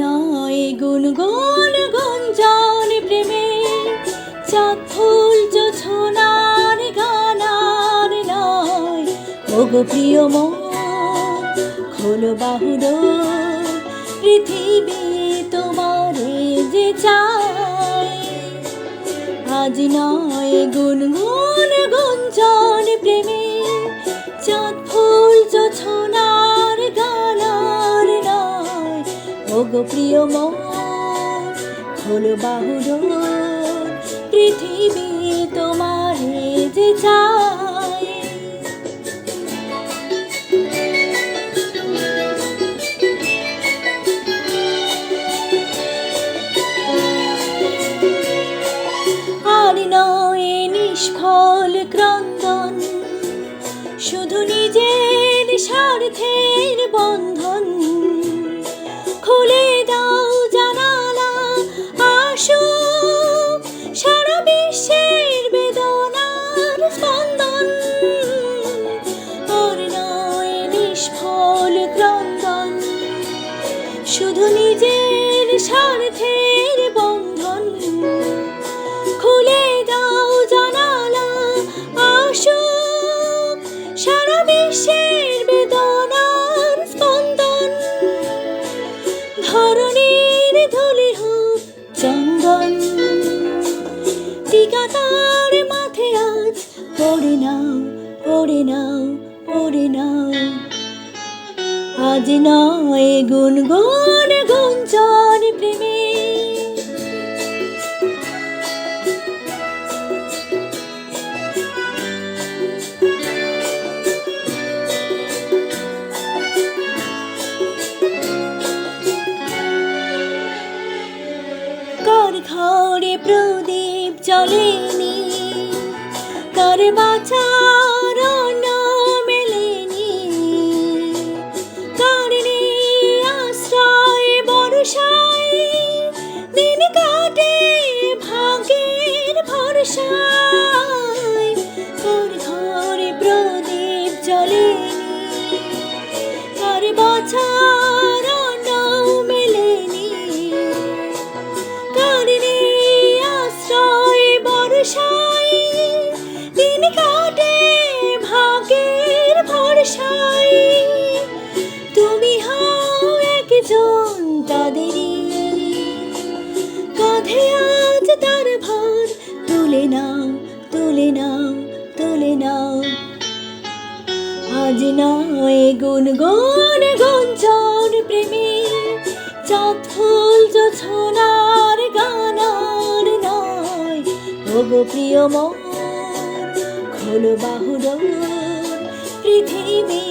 নয় গুনগুন গুঞ্জন প্রেমে চাঁদ ফুল জোছনার গানার নয়। ওগো প্রিয় মন খোলো বাহুডোর, পৃথিবী তোমারে যে চায়। আজ নয় গুনগুন গুঞ্জন প্রেমে চাঁদ ফুল জোছনার গানার নয়। ওগো প্রিয় মন খোলো বাহুডোর, পৃথিবী তোমারে যে চায়। আর নয় নিষ্ফল ক্রন্দন, শুধু নিজের স্বার্থের বন্ধন। খুলে দাও জানালা, আসুক সারা বিশ্বের বেদনার স্পন্দন। আর নয় নিষ্ফল ক্রন্দন, শুধু নিজের স্বার্থের বন্ধন। খুলে দাও জানালা, আসুক সারা বিশ্বের বেদনার স্পন্দন। ধরণীর ধুলি হোক চন্দন, টিকা তার মাথে আজ পড়ে নাও, পড়ে নাও, পড়ে নাও। আজ নয় গুনগুন গুঞ্জন প্রেমে কার ঘরে প্রদীপ জ্বলেনি, কার বাঁচার অন্ন মেলেনি। কার নেই আশ্রয় বর্ষায়, দিন কাটে ভাগ্যের ভরসায়। কার ঘরে প্রদীপ জ্বলেনি, কার বাঁচার অন্ন মেলেনি। কার নেই আশ্রয় বর্ষায়, দিন কাটে ভাগ্যের ভরসায়। তুমি হও একজন তাদেরই, কাঁধে আজ তার ভার তুলে নাও, তুলে নাও, তুলে নাও। আজ নয় গুনগুন গুঞ্জন প্রেমে চাঁদ ফুল জোছনার গানার নয়। ওগো প্রিয় মন খোলো বাহুডোর, পৃথিবী